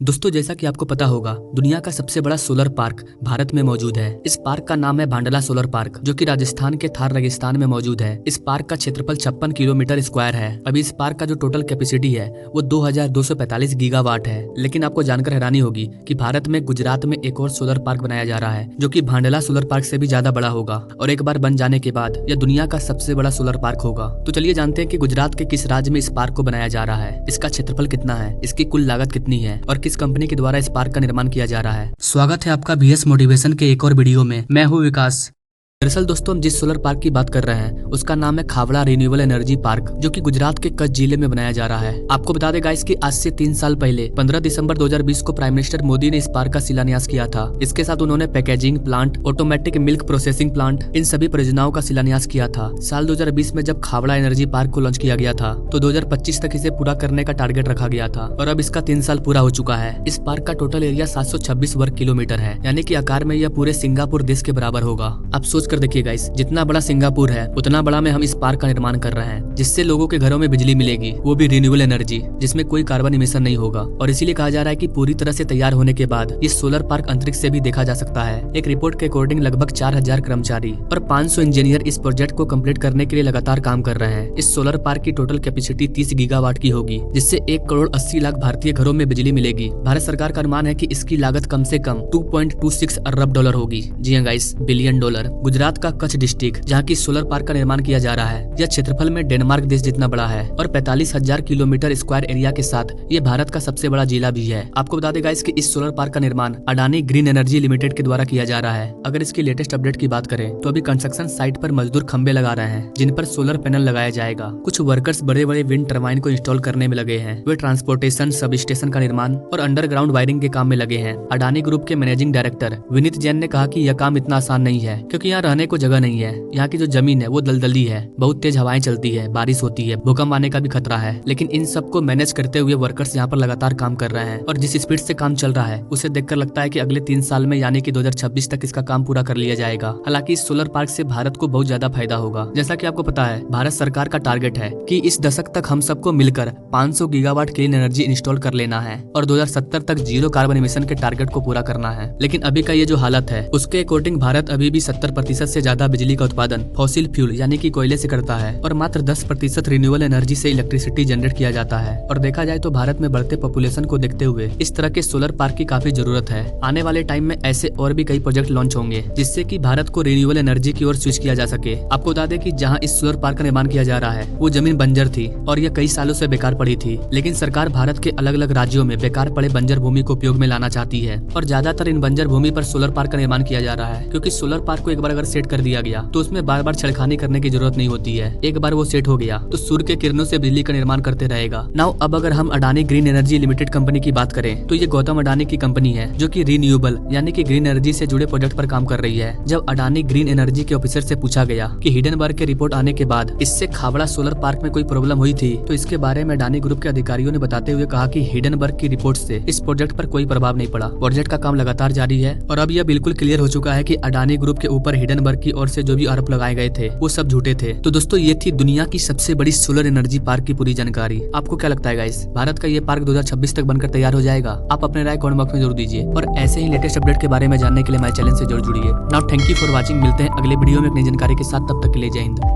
दोस्तों, जैसा कि आपको पता होगा, दुनिया का सबसे बड़ा सोलर पार्क भारत में मौजूद है। इस पार्क का नाम है भांडला सोलर पार्क, जो कि राजस्थान के थार रेगिस्तान में मौजूद है। इस पार्क का क्षेत्रफल 56 किलोमीटर स्क्वायर है। अभी इस पार्क का जो टोटल कैपेसिटी है वो 2245 गीगावाट है। लेकिन आपको जानकर हैरानी होगी कि भारत में गुजरात में एक और सोलर पार्क बनाया जा रहा है, जो कि भांडला सोलर पार्क से भी ज्यादा बड़ा होगा और एक बार बन जाने के बाद यह दुनिया का सबसे बड़ा सोलर पार्क होगा। तो चलिए जानते हैं कि गुजरात के किस राज्य में इस पार्क को बनाया जा रहा है, इसका क्षेत्रफल कितना है, इसकी कुल लागत कितनी है और किस कंपनी के द्वारा इस पार्क का निर्माण किया जा रहा है। स्वागत है आपका बीएस मोटिवेशन के एक और वीडियो में। मैं हूँ विकास। दरअसल दोस्तों, हम जिस सोलर पार्क की बात कर रहे हैं उसका नाम है खावड़ा रिन्यूएबल एनर्जी पार्क, जो कि गुजरात के कच्छ जिले में बनाया जा रहा है। आपको बता दें गाइस कि आज से 3 साल पहले 15 दिसंबर 2020 को प्राइम मिनिस्टर मोदी ने इस पार्क का शिलान्यास किया था। इसके साथ उन्होंने packaging plant, automatic milk processing plant, इन सभी परियोजनाओं का शिलान्यास किया था। साल 2020 में जब खावड़ा एनर्जी पार्क को लॉन्च किया गया था तो 2025 तक इसे पूरा करने का टारगेट रखा गया था और अब इसका 3 साल पूरा हो चुका है। इस पार्क का टोटल एरिया 726 वर्ग किलोमीटर है, यानी कि आकार में यह पूरे सिंगापुर देश के बराबर होगा। आप सोच कर देखिए गाइस, जितना बड़ा सिंगापुर है उतना बड़ा में हम इस पार्क का निर्माण कर रहे हैं, जिससे लोगों के घरों में बिजली मिलेगी, वो भी रिन्यूएबल एनर्जी, जिसमें कोई कार्बन इमिशन नहीं होगा। और इसीलिए कहा जा रहा है कि पूरी तरह से तैयार होने के बाद ये सोलर पार्क अंतरिक्ष से भी देखा जा सकता है। एक रिपोर्ट के अकॉर्डिंग लगभग 4000 कर्मचारी और 500 इंजीनियर इस प्रोजेक्ट को कंप्लीट करने के लिए लगातार काम कर रहे हैं। इस सोलर पार्क की टोटल कैपेसिटी 30 गीगावाट की होगी, जिससे 1 करोड़ 80 लाख भारतीय घरों में बिजली मिलेगी। भारत सरकार का अनुमान है कि इसकी लागत कम से कम 2.26 अरब डॉलर होगी। जी हाँ गाइस, बिलियन डॉलर। गुजरात का कच्छ डिस्ट्रिक्ट, जहाँ की सोलर पार्क का निर्माण किया जा रहा है, यह क्षेत्रफल में डेनमार्क देश जितना बड़ा है और 45,000 किलोमीटर स्क्वायर एरिया के साथ ये भारत का सबसे बड़ा जिला भी है। आपको बता दें गाइस कि इस सोलर पार्क का निर्माण अडानी ग्रीन एनर्जी लिमिटेड के द्वारा किया जा रहा है। अगर इसकी लेटेस्ट अपडेट की बात करें तो अभी कंस्ट्रक्शन साइट पर मजदूर खंबे लगा रहे हैं, जिन पर सोलर पैनल लगाया जाएगा। कुछ वर्कर्स बड़े बड़े विंड टर्बाइन को इंस्टॉल करने में लगे हैं। वे ट्रांसपोर्टेशन, सब स्टेशन का निर्माण और अंडरग्राउंड वायरिंग के काम में लगे हैं। अडानी ग्रुप के मैनेजिंग डायरेक्टर विनीत जैन ने कहा कि यह काम इतना आसान नहीं है, क्योंकि यहाँ रहने को जगह नहीं है। यहाँ की जो जमीन है वो दलदली है, बहुत तेज हवाएं चलती है, बारिश होती है, भूकंप आने का भी खतरा है। लेकिन इन सब को मैनेज करते हुए वर्कर्स यहाँ पर लगातार काम कर रहे हैं और जिस स्पीड से काम चल रहा है उसे देखकर लगता है कि अगले 3 साल में यानी कि 2026 तक इसका काम पूरा कर लिया जाएगा। हालांकि इस सोलर पार्क से भारत को बहुत ज्यादा फायदा होगा। जैसा कि आपको पता है, भारत सरकार का टारगेट है कि इस दशक तक हम सबको मिलकर 500 गीगावाट क्लीन एनर्जी इंस्टॉल कर लेना है और 2070 तक 0 कार्बन इमिशन के टारगेट को पूरा करना है। लेकिन अभी का ये जो हालत है उसके अकॉर्डिंग भारत अभी भी 70% से ज्यादा बिजली का उत्पादन फॉसिल फ्यूल यानी कि कोयले से करता है और मात्र 10% रिन्यूएबल एनर्जी से इलेक्ट्रिसिटी जनरेट किया जाता है। और देखा जाए तो भारत में बढ़ते पॉपुलेशन को देखते हुए इस तरह के सोलर पार्क की काफी जरूरत है। आने वाले टाइम में ऐसे और भी कई प्रोजेक्ट लॉन्च होंगे, जिससे कि भारत को रिन्यूएबल एनर्जी की ओर स्विच किया जा सके। आपको बता दें कि जहां इस सोलर पार्क का निर्माण किया जा रहा है वो जमीन बंजर थी और यह कई सालों से बेकार पड़ी थी। लेकिन सरकार भारत के अलग अलग राज्यों में बेकार पड़े बंजर भूमि को उपयोग में लाना चाहती है और ज्यादातर इन बंजर भूमि पर सोलर पार्क का निर्माण किया जा रहा है, क्योंकि सोलर पार्क को एक बार अगर सेट कर दिया गया तो उसमें बार बार छेड़खानी करने की जरूरत नहीं होती है। एक बार वो सेट हो गया तो सूर्य के किरणों से बिजली का निर्माण करते रहेगा। नाउ अब अगर हम Adani green energy limited company की बात करें तो ये गौतम अडानी की कंपनी है, जो कि रिन्यूएबल यानी कि ग्रीन एनर्जी से जुड़े प्रोजेक्ट पर काम कर रही है। जब अडानी ग्रीन एनर्जी के ऑफिसर से पूछा गया कि हिडनबर्ग के रिपोर्ट आने के बाद इससे खावड़ा सोलर पार्क में कोई प्रॉब्लम हुई थी, तो इसके बारे में अडानी ग्रुप के अधिकारियों ने बताते हुए कहा कि हिडनबर्ग की रिपोर्ट से इस प्रोजेक्ट पर कोई प्रभाव नहीं पड़ा। प्रोजेक्ट का काम लगातार जारी है और अब यह बिल्कुल क्लियर हो चुका है कि अडानी ग्रुप के ऊपर हिडनबर्ग की ओर से जो भी आरोप लगाए गए थे वो सब झूठे थे। तो दोस्तों, ये थी दुनिया की सबसे बड़ी सोलर एनर्जी पार्क की पूरी जानकारी। आपको क्या लगता है गाइस, भारत का ये पार्क 2026 तक बनकर तैयार हो जाएगा? आप अपने राय कमेंट बॉक्स में जरूर दीजिए और ऐसे ही लेटेस्ट अपडेट के बारे में जानने के लिए हमारे चैनल से जरूर जुड़िए। Now thank you for watching. मिलते हैं अगले वीडियो में एक नई जानकारी के साथ, तब तक के लिए जय हिंद।